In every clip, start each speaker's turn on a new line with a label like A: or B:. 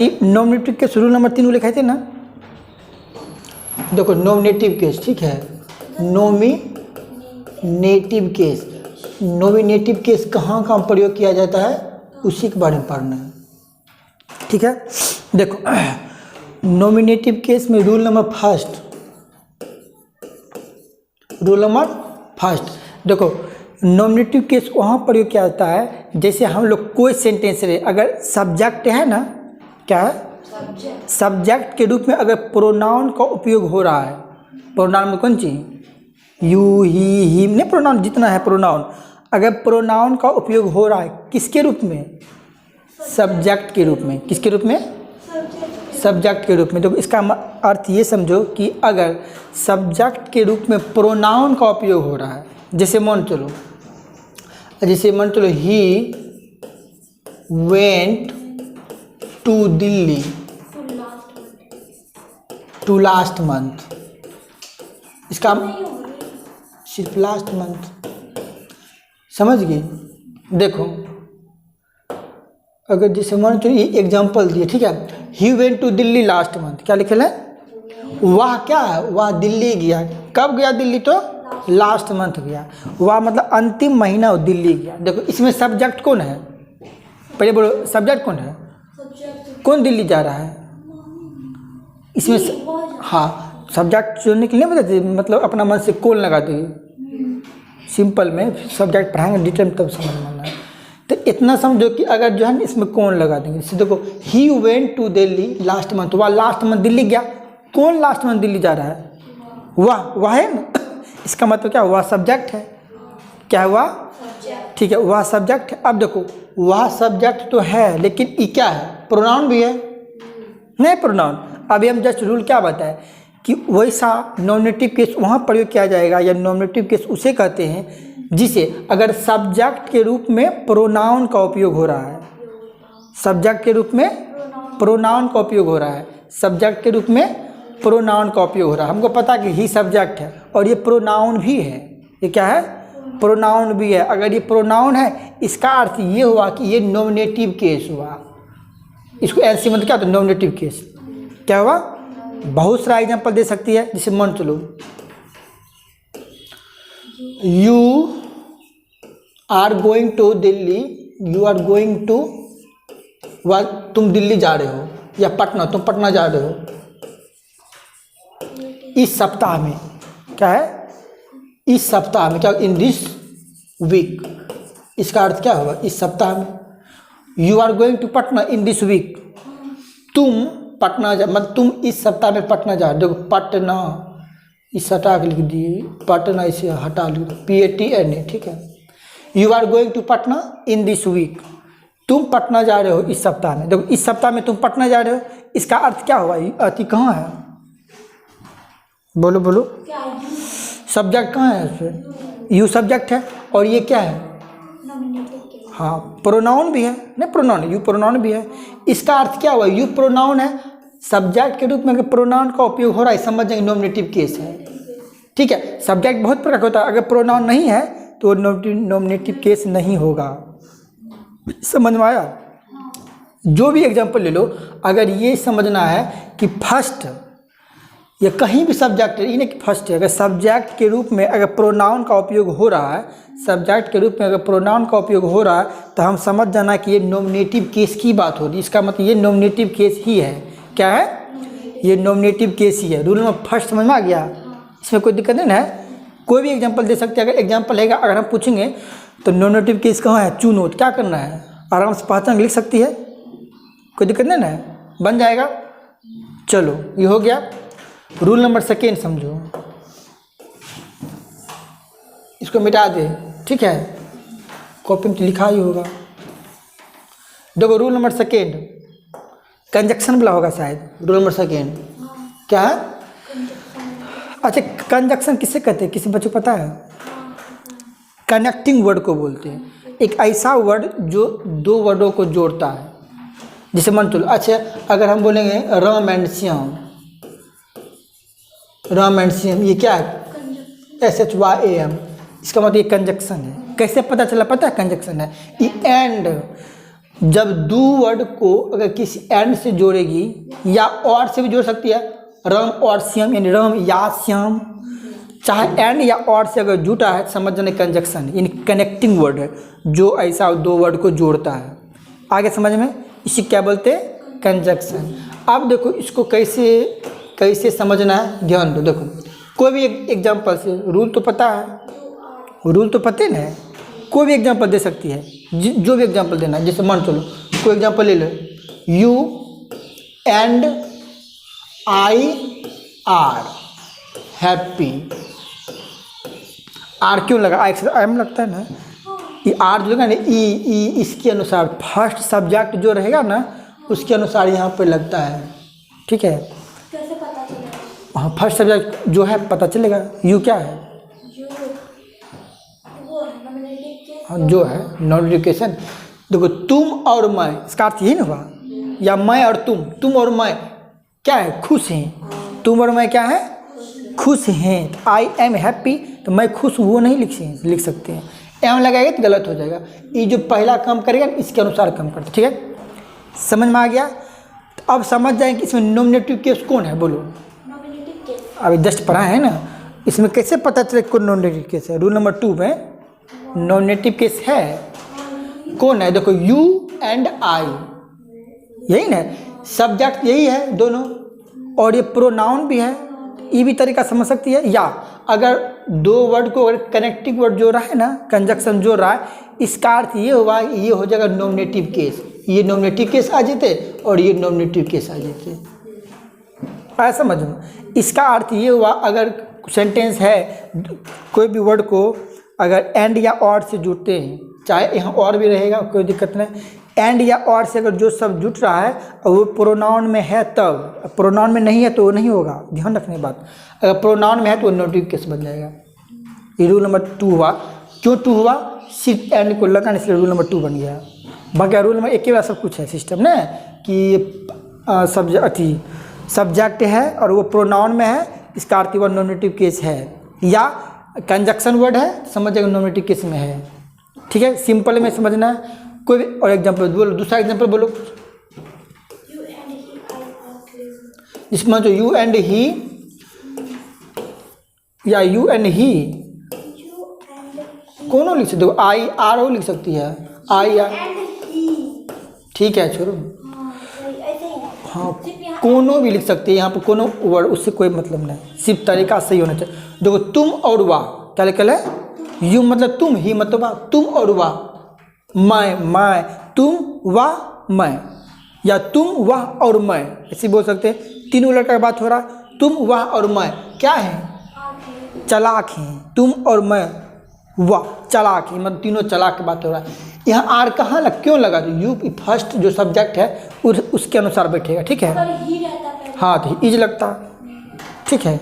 A: Nominative case rule number 3 लिखे थे ना। देखो नॉमिनेटिव केस, ठीक है, नॉमिनेटिव केस, नॉमिनेटिव केस कहाँ कहाँ प्रयोग किया जाता है उसी के बारे में पढ़ना है, ठीक है। देखो नॉमिनेटिव केस में रूल नंबर फर्स्ट, देखो नॉमिनेटिव केस वहाँ प्रयोग किया जाता है जैसे हम लोग कोई सेंटेंस में अगर सब्जेक्ट है ना, क्या है सब्जेक्ट के रूप में अगर प्रोनाउन का उपयोग हो रहा है, प्रोनाउन में कौन चीज यू ही हिम नहीं, प्रोनाउन जितना है प्रोनाउन, अगर प्रोनाउन का उपयोग हो रहा है किसके रूप में, सब्जेक्ट के रूप में, किसके रूप में, सब्जेक्ट के रूप में। तो इसका अर्थ ये समझो कि अगर सब्जेक्ट के रूप में प्रोनाउन का उपयोग हो रहा है, जैसे मान चलो he went to Delhi to last month, इसका सिर्फ लास्ट मंथ, समझ गए। देखो अगर जैसे मान चलो ये एग्जांपल दिए, ठीक है, he went to Delhi last month, क्या लिखे है, वह क्या है, वह दिल्ली गया, कब गया दिल्ली, तो लास्ट मंथ गया, वह मतलब अंतिम महीना वो दिल्ली गया। देखो इसमें सब्जेक्ट कौन है, पहले बोलो सब्जेक्ट कौन है, कौन दिल्ली जा रहा है इसमें हाँ, सब्जेक्ट चुनने के लिए बताते, मतलब अपना मन से कौन लगा देंगे, सिंपल में सब्जेक्ट पढ़ाएंगे डिटेल तब समझ में आना है। तो इतना समझो कि अगर जो है इसमें कौन लगा देंगे, जैसे देखो he went to Delhi last month, वह लास्ट मंथ दिल्ली गया, कौन लास्ट मंथ दिल्ली जा रहा है, वह है ना, इसका मतलब क्या, वह सब्जेक्ट है, क्या हुआ, ठीक है, वह सब्जेक्ट है। अब देखो वह सब्जेक्ट तो है लेकिन ये क्या है, प्रोनाउन भी है, नहीं प्रोनाउन। अभी हम जस्ट रूल क्या बताए कि वैसा नॉमिनेटिव केस वहाँ प्रयोग किया जाएगा, या नॉमिनेटिव केस उसे कहते हैं जिसे अगर सब्जेक्ट के रूप में प्रोनाउन का उपयोग हो रहा है, सब्जेक्ट के रूप में प्रोनाउन का उपयोग हो रहा है, सब्जेक्ट के रूप में प्रोनाउन का उपयोग हो रहा है। हमको पता कि ही सब्जेक्ट है और ये प्रोनाउन भी है, ये क्या है, प्रोनाउन भी है। अगर ये प्रोनाउन है इसका अर्थ ये हुआ कि ये नॉमिनेटिव केस हुआ, इसको एलसी मतलब क्या होता है, नॉमिनेटिव केस क्या हुआ। बहुत सारा एग्जांपल दे सकती है, जैसे मान चलो you are going to Delhi, you are going to, तुम दिल्ली जा रहे हो, या पटना, तुम पटना जा रहे हो इस सप्ताह में, क्या है, इस सप्ताह में, क्या इन दिस वीक, इसका अर्थ क्या होगा, इस सप्ताह में। You are going to Patna in this week, तुम पटना जा, मतलब तुम इस सप्ताह में पटना जा, देखो पटना इस हटा के लिख दिए, पटना इसे हटा लिख PATNA, ठीक है। You are going to Patna in this week, तुम पटना जा रहे हो इस सप्ताह में, देखो इस सप्ताह में तुम पटना जा रहे हो, इसका अर्थ क्या हुआ, अति कहाँ है, बोलो बोलो, सब्जेक्ट कहाँ है, इसमें यू सब्जेक्ट है और ये क्या है, हाँ प्रोनाउन भी है, नहीं प्रोनाउन, यू प्रोनाउन भी है। इसका अर्थ क्या हुआ, यू प्रोनाउन है, सब्जेक्ट के रूप में अगर प्रोनाउन का उपयोग हो रहा है समझ जाएंगे नॉमिनेटिव केस है, ठीक है। सब्जेक्ट बहुत प्रकार होता है, अगर प्रोनाउन नहीं है तो नॉमिनेटिव केस नहीं होगा, समझ में आया। जो भी एग्जांपल ले लो, अगर ये समझना है कि फर्स्ट या कहीं भी सब्जेक्ट है, इन्हें फर्स्ट है, अगर सब्जेक्ट के रूप में अगर प्रोनाउन का उपयोग हो रहा है, सब्जेक्ट के रूप में अगर प्रोनाउन का उपयोग हो रहा है तो हम समझ जाना कि ये नॉमिनेटिव केस की बात हो रही है, इसका मतलब ये नॉमिनेटिव केस ही है, क्या है, ये नॉमिनेटिव केस ही है। रूल नंबर फर्स्ट समझ में आ गया, इसमें कोई दिक्कत नहीं है, कोई भी एग्जाम्पल दे सकते हैं। अगर एग्जाम्पल है, अगर हम पूछेंगे तो नॉमिनेटिव केस कहाँ है, चुनो, क्या करना है, आराम से पहचान लिख सकती है, कोई दिक्कत नहीं है, बन जाएगा। चलो ये हो गया। रूल नंबर सेकेंड समझो, इसको मिटा दे, ठीक है, कॉपी में लिखा ही होगा। देखो रूल नंबर सेकेंड कंजक्शन वाला होगा शायद, रूल नंबर सेकेंड क्या है, अच्छा कंजक्शन किसे कहते हैं, किसी बच्चों को पता है, कनेक्टिंग वर्ड को बोलते हैं, एक ऐसा वर्ड जो दो वर्डों को जोड़ता है। जैसे मान चलो, अच्छा अगर हम बोलेंगे राम एंड श्याम, राम एंड श्याम, ये क्या है, SHYAM, इसका मतलब ये कंजक्शन है। कैसे पता चला, पता है कंजक्शन है, ये एंड जब डू वर्ड को अगर किसी एंड से जोड़ेगी या और से भी जोड़ सकती है, रम और श्याम यानी रम या श्याम, चाहे एंड या और से अगर जुटा है समझ जाने कंजक्शन यानी कनेक्टिंग वर्ड है जो ऐसा दो वर्ड को जोड़ता है। आगे समझ में, इसी क्या बोलते हैं कंजक्शन। अब देखो इसको कैसे कैसे समझना है, ध्यान दो। देखो कोई भी एक एग्जाम्पल से, रूल तो पता है, रूल तो पते ना है, कोई भी एग्जाम्पल दे सकती है, जो भी एग्जाम्पल देना है। जैसे मान चलो कोई एग्जाम्पल ले लो, you and I are happy. Are क्यों लगा, आई से एम लगता है ना, ये आर जो लगा ना ई इसके अनुसार फर्स्ट सब्जेक्ट जो रहेगा ना उसके अनुसार यहाँ पे लगता है, ठीक है।
B: कैसे पता चलेगा?
A: हाँ फर्स्ट सब्जेक्ट जो है पता चलेगा। यू क्या है, हाँ जो है नॉन एजुकेशन। देखो तुम और मैं, इसका अर्थ यही ना हुआ, या मैं और तुम और मैं क्या है, खुश हैं। तुम और मैं क्या है, खुश हैं। आई एम हैप्पी, तो मैं खुश हूँ वो नहीं लिख सकते हैं, एम लगाएगा तो गलत हो जाएगा। ये जो पहला काम करेगा इसके अनुसार काम करते, ठीक है। समझ में आ गया। तो अब समझ जाएंगे इसमें नॉमिनेटिव केस कौन है, बोलो।
B: नॉमिनेटिव केस
A: अभी जस्ट पढ़ा है ना, इसमें कैसे पता चले कौन नॉमिनेटिव केस है। रूल नंबर 2 में नॉमिनेटिव केस है कौन है, देखो यू एंड आई, यही ना सब्जेक्ट यही है दोनों, और ये प्रोनाउन भी है। ये भी तरीका समझ सकती है। या अगर दो वर्ड को अगर कनेक्टिंग वर्ड जोड़ रहा है ना, कंजक्शन जोड़ रहा है, इसका अर्थ ये हुआ, ये हो जाएगा नॉमिनेटिव केस। ये नॉमिनेटिव केस आ जाते और ये नॉमिनेटिव केस आ जाते, ऐसा समझो। इसका अर्थ ये हुआ, अगर सेंटेंस है कोई भी वर्ड को अगर एंड या और से जुड़ते हैं, चाहे यहाँ और भी रहेगा कोई दिक्कत नहीं, एंड या और से अगर जो सब जुट रहा है और वो प्रोनाउन में है तब, प्रोनाउन में नहीं है तो वो नहीं होगा, ध्यान रखने बात। अगर प्रोनाउन में है तो वो नॉमिनेटिव केस बन जाएगा। ये रूल नंबर 2 हुआ। क्यों 2 हुआ, सिर्फ एंड को लगा इसलिए रूल नंबर 2 बन गया। बाकी रूल नंबर 1 के बाद सब कुछ है सिस्टम ना, कि सब्जेक्ट है और वो प्रोनाउन में है, इसका अर्थ वो नॉमिनेटिव केस है। या कंजक्शन वर्ड है, समझ जाएगा नॉमिनेटिव केस में है, ठीक है। सिंपल में समझना है। कोई भी और एग्जाम्पल बोलो, दूसरा एग्जाम्पल बोलो।
B: You and he I R,
A: इसमें जो यू एंड ही या यू एंड ही कौन लिख सकते हो, आई आर ओ लिख सकती है, आई आर, ठीक है छोड़ो। हाँ कोनो भी लिख सकती है, यहाँ पर कोनो वर्ड उससे कोई मतलब नहीं, सिर्फ तरीका सही होना चाहिए। देखो तुम और वाह क्या लिखल है, यू मतलब तुम, ही मतलब वाह, तुम और वाह, मैं तुम वाह मैं, या तुम वाह और मैं, ऐसे बोल सकते हैं। तीनों लड़का का बात हो रहा है, तुम वाह और मैं क्या है, चालाक हैं। तुम और मैं वाह चालाक है, मतलब तीनों चालाक की बात हो रहा है। यहाँ आर कहाँ लग, क्यों लगा, तो यू फर्स्ट जो सब्जेक्ट है उसके अनुसार बैठेगा, ठीक है। हाँ तो इज लगता, ठीक है।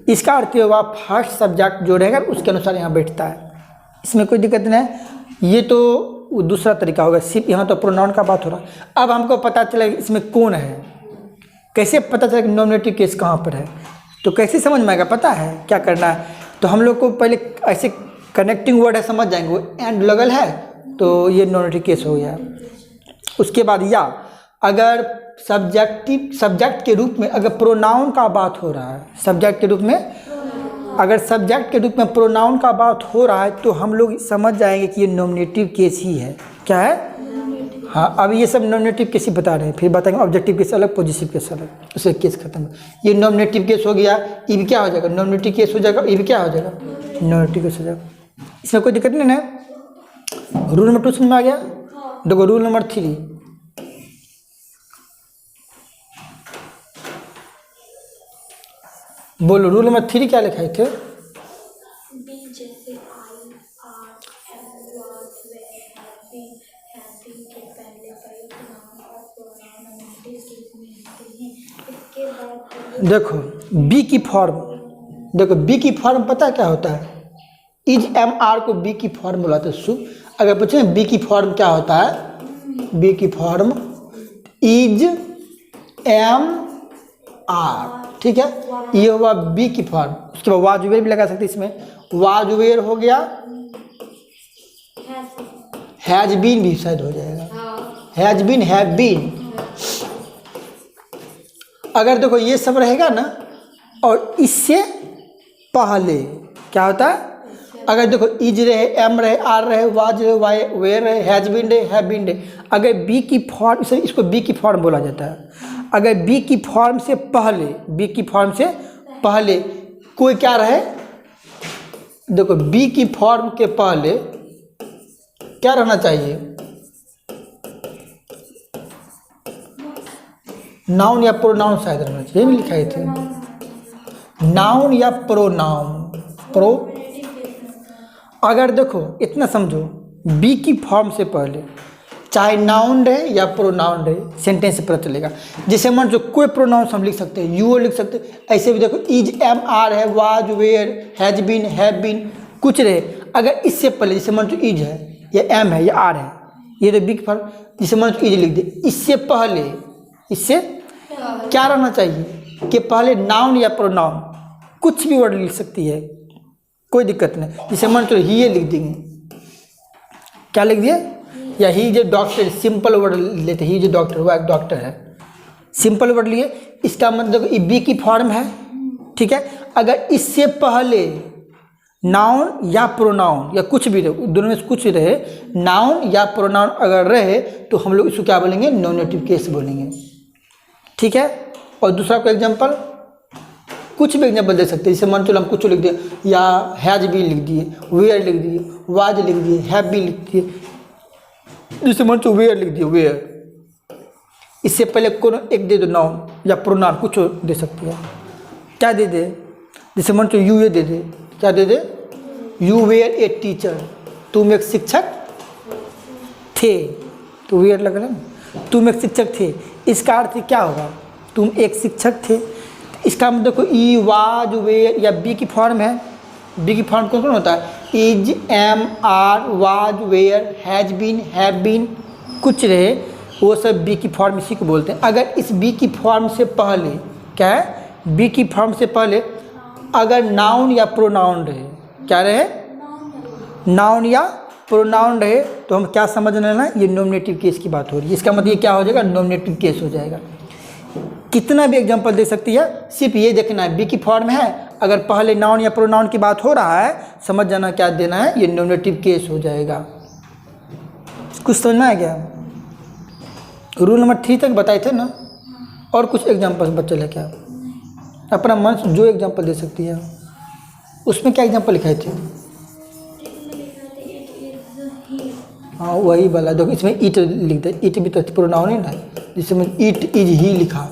A: इसका अर्थ हुआ फर्स्ट सब्जेक्ट जो रहेगा उसके अनुसार यहाँ बैठता है, इसमें कोई दिक्कत नहीं। ये तो दूसरा तरीका होगा, सिर्फ यहाँ तो प्रोनाउन का बात हो रहा है। अब हमको पता चला इसमें कौन है, कैसे पता चला कि नॉमिनेटिव केस कहाँ पर है, तो कैसे समझ में आएगा, पता है क्या करना है। तो हम लोग को पहले ऐसे कनेक्टिंग वर्ड है समझ जाएंगे, वो एंड लगल है तो ये नॉमिनेटिव केस हो गया। उसके बाद या अगर सब्जेक्ट के रूप में अगर प्रोनाउन का बात हो रहा है, सब्जेक्ट के रूप में अगर सब्जेक्ट के रूप में प्रोनाउन का बात हो रहा है तो हम लोग समझ जाएंगे कि ये नॉमिनेटिव केस ही है। क्या है, हाँ। अब ये सब नॉमिनेटिव केस ही बता रहे हैं, फिर बताएंगे ऑब्जेक्टिव केस अलग, पॉजिटिव केस अलग, उससे केस खत्म। ये नॉमिनेटिव केस हो गया, ये भी क्या हो जाएगा, नॉमिनेटिव केस हो जाएगा, ये भी क्या हो जाएगा, नॉमिनेटिव केस हो जाएगा। इसमें कोई दिक्कत नहीं है। रूल नंबर 2 समझ में आ गया। देखो रूल नंबर 3, बोलो रूल नंबर 3 क्या लिखाए थे,
B: बी जैसे I are am was were happy, happy के पहले कई नाउन और प्रोनाउन नॉमिनेटिव केस में होते हैं। इसके बाद
A: देखो बी की फॉर्म, देखो बी की फॉर्म पता क्या होता है, इज एम आर को बी की फॉर्म बुलाते हैं। शुभ अगर पूछे बी की फॉर्म क्या होता है, बी की फॉर्म इज एम आर, ठीक है। ये हुआ बी की फॉर्म। उसके बाद वाजुवेर भी लगा सकते इसमें, वाजुवेर हो गया, हैज बीन भी शायद हो जाएगा, हैज बीन, हैव बीन। अगर देखो ये सब रहेगा ना और इससे पहले क्या होता है, अगर देखो इज रहे, एम रहे, आर रहे, वाज रहे, वाई वेयर रहे, हैज बीन रहे, हैव बीन रहे, अगर बी की फॉर्म से, इसको बी की फॉर्म बोला जाता है। अगर बी की फॉर्म से पहले, बी की फॉर्म से पहले कोई क्या रहे, देखो बी की फॉर्म के पहले क्या रहना चाहिए, नाउन या प्रोनाउन शायद रहना चाहिए, नहीं लिखा थे नाउन या प्रोनाउन। प्रो, अगर देखो इतना समझो, बी की फॉर्म से पहले चाहे नाउन रहे या प्रोनाउन रहे, सेंटेंस से पता चलेगा। जैसे मान जो कोई प्रोनाउंस हम लिख सकते हैं, यू लिख सकते हैं, ऐसे भी देखो इज, एम, आर है, was, were, has been, have been, कुछ रहे, अगर इससे पहले जैसे मान जो इज है या एम है या आर है, ये तो बी की फॉर्म, जैसे मान जो इज लिख दे, इससे पहले, इससे क्या रहना चाहिए कि पहले नाउन या प्रोनाउन, कुछ भी वर्ड लिख सकती है, कोई दिक्कत नहीं। जैसे मान चलो ही लिख देंगे, क्या लिख दिए, या ही जो डॉक्टर, सिंपल वर्ड लेते, ही जो डॉक्टर, वो एक डॉक्टर है, सिंपल वर्ड लिए, इसका मतलब ये बी की फॉर्म है, ठीक है। अगर इससे पहले नाउन या प्रोनाउन या कुछ भी रहे, दोनों में से कुछ रहे, नाउन या प्रोनाउन अगर रहे तो हम लोग इसको क्या बोलेंगे, नॉमिनेटिव केस बोलेंगे, ठीक है। और दूसरा कोई एग्जांपल, कुछ भी एग्जांपल दे सकते हैं, जैसे मान चलो हम कुछ लिख दिए, या हैज भी लिख दिए, वेयर लिख दिए, वाज लिख दिए, हैव भी लिख दिए, जैसे मान चलो वेयर लिख दिए, वेयर, इससे पहले कौन एक दे दो, नाउन या प्रोनाउन कुछ दे सकती है, क्या दे दे, जैसे मान चलो यू ये दे दे, क्या दे दे, यू वेयर ए टीचर, तुम एक शिक्षक थे, तो वेयर लग रहा है ना, तुम एक शिक्षक थे, इसका अर्थ क्या होगा, तुम एक शिक्षक थे। इसका मतलब देखो ई, वाज, वेयर या बी की फॉर्म है, बी की फॉर्म कौन कौन होता है, is, am, are, was, were, has been, have been, कुछ रहे, वो सब बी की फॉर्म इसी को बोलते हैं। अगर इस बी की फॉर्म से पहले क्या है, बी की फॉर्म से पहले अगर नाउन या प्रोनाउन रहे, क्या रहे, नाउन या प्रोनाउन रहे, तो हम क्या समझ लेना, ये नॉमिनेटिव केस की बात हो रही है। इसका मतलब ये क्या हो जाएगा, नॉमिनेटिव केस हो जाएगा। कितना भी एग्जांपल दे सकती है, सिर्फ ये देखना है बी की फॉर्म है, अगर पहले नाउन या प्रोनाउन की बात हो रहा है, समझ जाना क्या देना है, ये नॉमिनेटिव केस हो जाएगा। कुछ समझ में आ गया। रूल नंबर 3 तक बताए थे ना, और कुछ एग्जांपल बच्चे लेके आओ, अपना मन से जो एग्जांपल दे सकती है। उसमें क्या एग्जांपल लिखाए थे, हाँ वही वाला, देखो इसमें ईट लिख दे, ईट भी तो प्रोनाउन है ना, जिसमें ईट इज ही लिखा,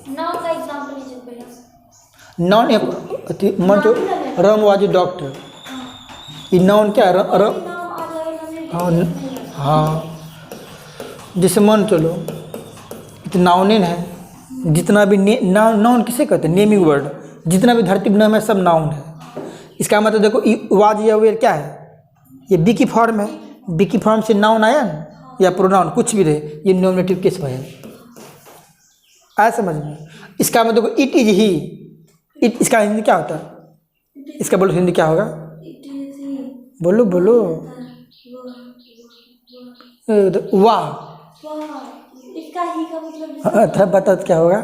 B: नाउन का एग्जांपल लीजिए पहले।
A: नाउन एक मन तो रम वाज डॉक्टर, ये नाउन क्या है, हाँ हाँ, जैसे मान चलो तो नाउन है, जितना भी नाउन किसे कहते हैं, नेमिंग वर्ड, जितना भी धरती पर नाम है सब नाउन है। इसका मतलब देखो वाज या वेयर क्या है, ये बी की फॉर्म है, बी की फॉर्म से नाउन आया ना या प्रोनाउन कुछ भी रहे, ये नॉमिनेटिव केस है, आया समझ में। इसका मतलब देखो इट इज ही, इट इसका हिंदी क्या होता है, इसका बोलो हिंदी क्या होगा, बोलो बोलो, वाह,
B: इसका ही का मतलब
A: था, बता क्या होगा,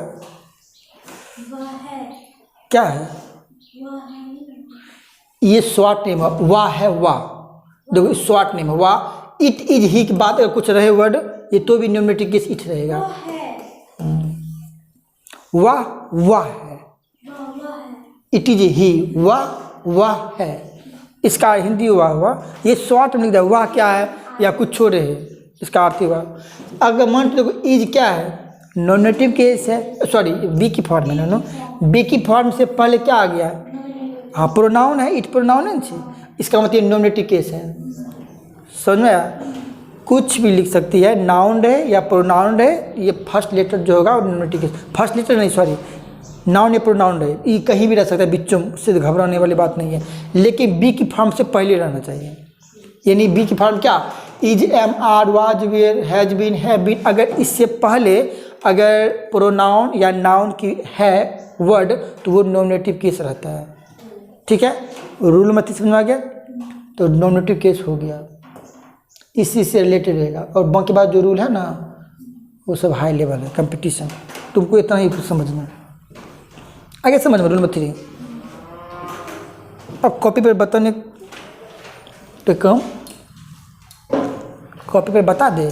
B: वह है,
A: क्या है,
B: वह है,
A: ये शॉर्ट नेम है, वाह है, वाह, देखो शॉर्ट नेम है वाह। इट इज ही की बात अगर कुछ रहे वर्ड, ये तो भी नॉमिनेटिव केस इट रहेगा,
B: वह है,
A: वाह वाह है,
B: वह है,
A: इट इज ही, वाह वाह है, इसका हिंदी वाह हुआ, ये शॉर्ट में लिख दिया, वाह क्या है या कुछ छोड़े है, इसका अर्थ हुआ। अगर मान देखो इज क्या है, नॉमिनेटिव केस है, सॉरी बी की फॉर्म है ना, बी की फॉर्म से पहले क्या आ गया, हाँ प्रोनाउन है, इट प्रोनाउन है ना, इसका मतलब नॉमिनेटिव केस है। समझ में आया, कुछ भी लिख सकती है, नाउन रहे या प्रोनाउन रहे, ये फर्स्ट लेटर जो होगा नॉमिनेटिव केस, फर्स्ट लेटर नहीं सॉरी, नाउन या प्रोनाउन रहे, ये कहीं भी रह सकता है बिच्चों, उससे घबराने वाली बात नहीं है, लेकिन बी की फॉर्म से पहले रहना चाहिए। यानी बी की फॉर्म क्या, is, am, are, was, were, has been, have been, अगर इससे पहले अगर प्रोनाउन या नाउन की है वर्ड तो वो नॉमिनेटिव केस रहता है, ठीक है। रूल नंबर 3 समझ में आ गया, तो नॉमिनेटिव केस हो गया, इसी से रिलेटेड रहेगा। और बाकी बात जो रूल है ना वो सब हाई लेवल है कंपटीशन। तुमको इतना ही समझना है, आगे समझ में। रूल नंबर 3, अब कॉपी पर बताने तो कम, कॉपी पर बता दे